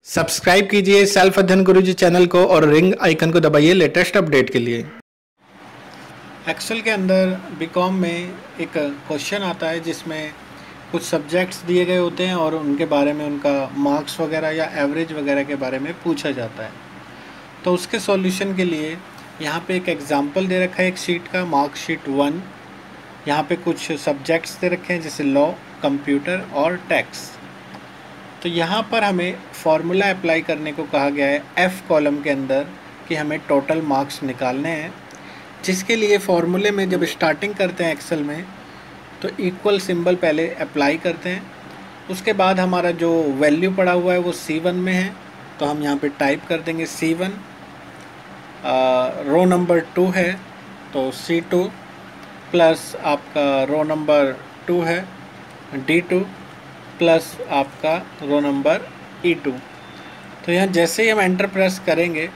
Subscribe कीजिए self अध्ययन गुरुजी channel को और रिंग आइकन को दबाइए लेटेस्ट अपडेट के लिए। एक्सेल के अंदर बीकॉम में एक क्वेश्चन आता है जिसमें कुछ सब्जेक्ट्स दिए गए होते हैं और उनके बारे में उनका मार्क्स वगैरह या एवरेज वगैरह के बारे में पूछा जाता है। तो उसके सॉल्यूशन के लिए यहाँ पे एक एग्जांपल दे रखा है एक शीट का, मार्कशीट 1। यहाँ पे कुछ सब्जेक्ट्स दे रखे हैं जैसे लॉ, कंप्यूटर और टैक्स। तो यहाँ पर हमें फार्मूला अप्लाई करने को कहा गया है एफ़ कॉलम के अंदर कि हमें टोटल मार्क्स निकालने हैं, जिसके लिए फार्मूले में जब स्टार्टिंग करते हैं एक्सेल में तो इक्वल सिंबल पहले अप्लाई करते हैं। उसके बाद हमारा जो वैल्यू पड़ा हुआ है वो C1 में है, तो हम यहाँ पे टाइप कर देंगे C1। रो नंबर 2 है तो C2 प्लस आपका रो नंबर 2 है D2 प्लस आपका रो नंबर E2। तो यहाँ जैसे ही हम एंटर प्रेस करेंगे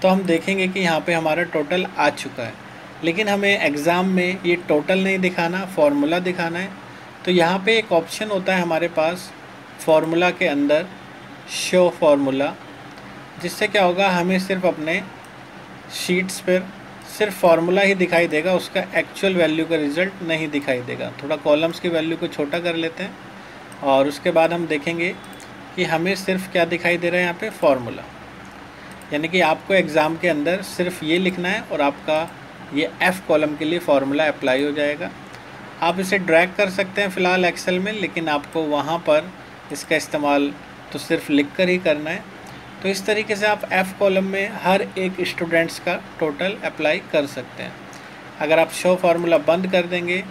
तो हम देखेंगे कि यहाँ पे हमारा टोटल आ चुका है, लेकिन हमें एग्ज़ाम में ये टोटल नहीं दिखाना, फार्मूला दिखाना है। तो यहाँ पे एक ऑप्शन होता है हमारे पास फार्मूला के अंदर, शो फार्मूला, जिससे क्या होगा हमें सिर्फ अपने शीट्स पर सिर्फ फार्मूला ही दिखाई देगा, उसका एक्चुअल वैल्यू का रिज़ल्ट नहीं दिखाई देगा। थोड़ा कॉलम्स की वैल्यू को छोटा कर लेते हैं और उसके बाद हम देखेंगे कि हमें सिर्फ क्या दिखाई दे रहा है यहाँ पे, फार्मूला। यानी कि आपको एग्ज़ाम के अंदर सिर्फ ये लिखना है और आपका ये एफ़ कॉलम के लिए फार्मूला अप्लाई हो जाएगा। आप इसे ड्रैग कर सकते हैं फ़िलहाल एक्सेल में, लेकिन आपको वहाँ पर इसका इस्तेमाल तो सिर्फ लिख कर ही करना है। तो इस तरीके से आप एफ़ कॉलम में हर एक स्टूडेंट्स का टोटल अप्लाई कर सकते हैं। अगर आप शो फार्मूला बंद कर देंगे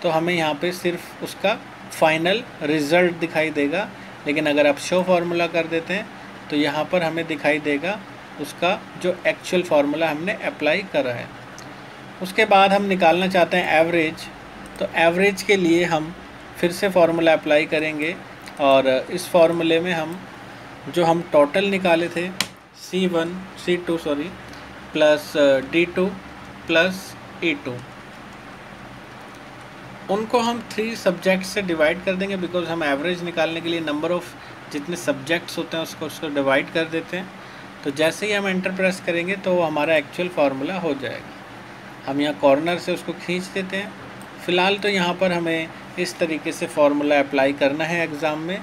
तो हमें यहाँ पर सिर्फ उसका फाइनल रिज़ल्ट दिखाई देगा, लेकिन अगर आप शो फार्मूला कर देते हैं तो यहाँ पर हमें दिखाई देगा उसका जो एक्चुअल फार्मूला हमने अप्लाई करा है। उसके बाद हम निकालना चाहते हैं एवरेज, तो एवरेज के लिए हम फिर से फार्मूला अप्लाई करेंगे और इस फार्मूले में हम जो हम टोटल निकाले थे C2 plus D2 plus E2, उनको हम 3 सब्जेक्ट से डिवाइड कर देंगे, बिकॉज हम एवरेज निकालने के लिए नंबर ऑफ़ जितने सब्जेक्ट्स होते हैं उसको डिवाइड कर देते हैं। तो जैसे ही हम एंटर प्रेस करेंगे तो हमारा एक्चुअल फार्मूला हो जाएगा। हम यहाँ कॉर्नर से उसको खींच देते हैं। फ़िलहाल तो यहाँ पर हमें इस तरीके से फार्मूला अप्लाई करना है एग्ज़ाम में।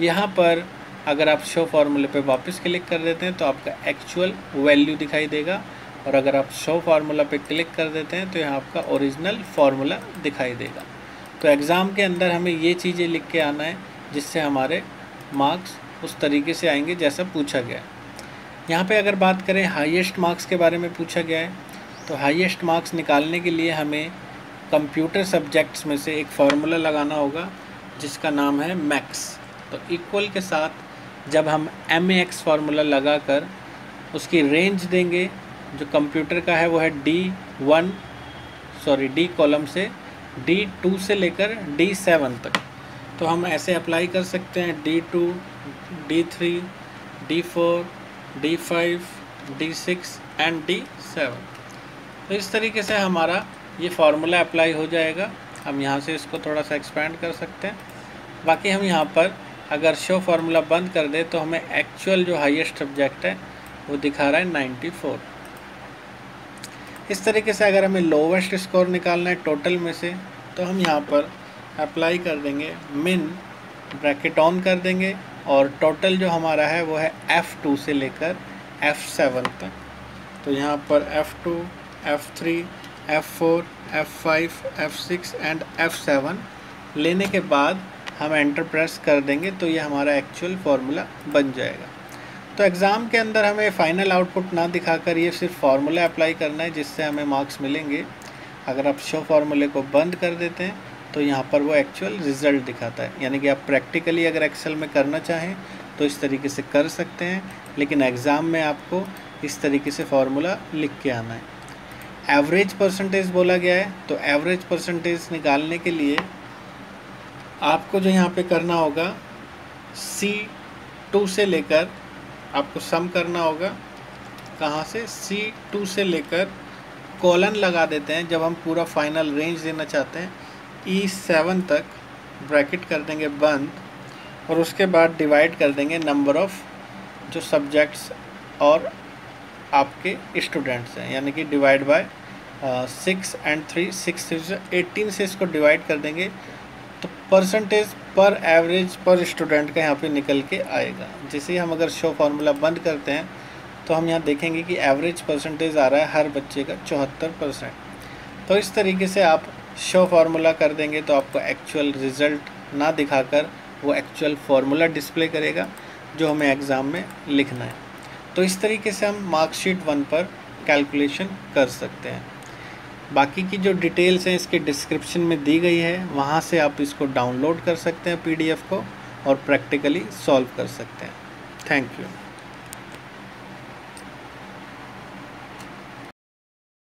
यहाँ पर अगर आप शो फार्मूले पे वापस क्लिक कर देते हैं तो आपका एक्चुअल वैल्यू दिखाई देगा, और अगर आप शो फार्मूला पे क्लिक कर देते हैं तो यहाँ आपका ओरिजिनल फार्मूला दिखाई देगा। तो एग्ज़ाम के अंदर हमें ये चीज़ें लिख के आना है जिससे हमारे मार्क्स उस तरीके से आएंगे जैसा पूछा गया है। यहाँ पे अगर बात करें हाईएस्ट मार्क्स के बारे में पूछा गया है, तो हाईएस्ट मार्क्स निकालने के लिए हमें कंप्यूटर सब्जेक्ट्स में से एक फार्मूला लगाना होगा जिसका नाम है मैक्स। तो इक्वल के साथ जब हम MAX फार्मूला लगा कर उसकी रेंज देंगे, जो कंप्यूटर का है वो है D कॉलम से D2 से लेकर D7 तक। तो हम ऐसे अप्लाई कर सकते हैं D2, D3, D4, D5, D6 and D7। तो इस तरीके से हमारा ये फार्मूला अप्लाई हो जाएगा। हम यहाँ से इसको थोड़ा सा एक्सपेंड कर सकते हैं। बाकी हम यहाँ पर अगर शो फार्मूला बंद कर दे तो हमें एक्चुअल जो हाईएस्ट सब्जेक्ट है वो दिखा रहा है 94। इस तरीके से अगर हमें लोवेस्ट स्कोर निकालना है टोटल में से तो हम यहाँ पर अप्लाई कर देंगे मिन, ब्रैकेट ऑन कर देंगे, और टोटल जो हमारा है वो है F2 से लेकर F7 तक। तो यहाँ पर F2, F3, F4, F5, F6 and F7 लेने के बाद हम एंटर प्रेस कर देंगे तो ये हमारा एक्चुअल फार्मूला बन जाएगा। तो एग्ज़ाम के अंदर हमें फ़ाइनल आउटपुट ना दिखाकर ये सिर्फ फार्मूला अप्लाई करना है जिससे हमें मार्क्स मिलेंगे। अगर आप शो फार्मूले को बंद कर देते हैं तो यहाँ पर वो एक्चुअल रिज़ल्ट दिखाता है। यानी कि आप प्रैक्टिकली अगर एक्सेल में करना चाहें तो इस तरीके से कर सकते हैं, लेकिन एग्ज़ाम में आपको इस तरीके से फार्मूला लिख के आना है। एवरेज परसेंटेज बोला गया है, तो एवरेज परसेंटेज निकालने के लिए आपको जो यहाँ पे करना होगा C2 से लेकर आपको सम करना होगा, कहाँ से, C2 से लेकर कॉलन लगा देते हैं जब हम पूरा फाइनल रेंज देना चाहते हैं E7 तक, ब्रैकेट कर देंगे बंद, और उसके बाद डिवाइड कर देंगे नंबर ऑफ़ जो सब्जेक्ट्स और आपके स्टूडेंट्स हैं, यानी कि डिवाइड बाय 6 एंड 3, 6 18 से इसको डिवाइड कर देंगे तो परसेंटेज पर एवरेज पर स्टूडेंट का यहाँ पे निकल के आएगा। जैसे ही हम अगर शो फार्मूला बंद करते हैं तो हम यहाँ देखेंगे कि एवरेज परसेंटेज आ रहा है हर बच्चे का 74%। तो इस तरीके से आप शो फार्मूला कर देंगे तो आपको एक्चुअल रिज़ल्ट ना दिखाकर वो एक्चुअल फार्मूला डिस्प्ले करेगा जो हमें एग्ज़ाम में लिखना है। तो इस तरीके से हम मार्कशीट 1 पर कैलकुलेशन कर सकते हैं। बाकी की जो डिटेल्स हैं इसके डिस्क्रिप्शन में दी गई है, वहाँ से आप इसको डाउनलोड कर सकते हैं PDF को और प्रैक्टिकली सॉल्व कर सकते हैं। Thank you.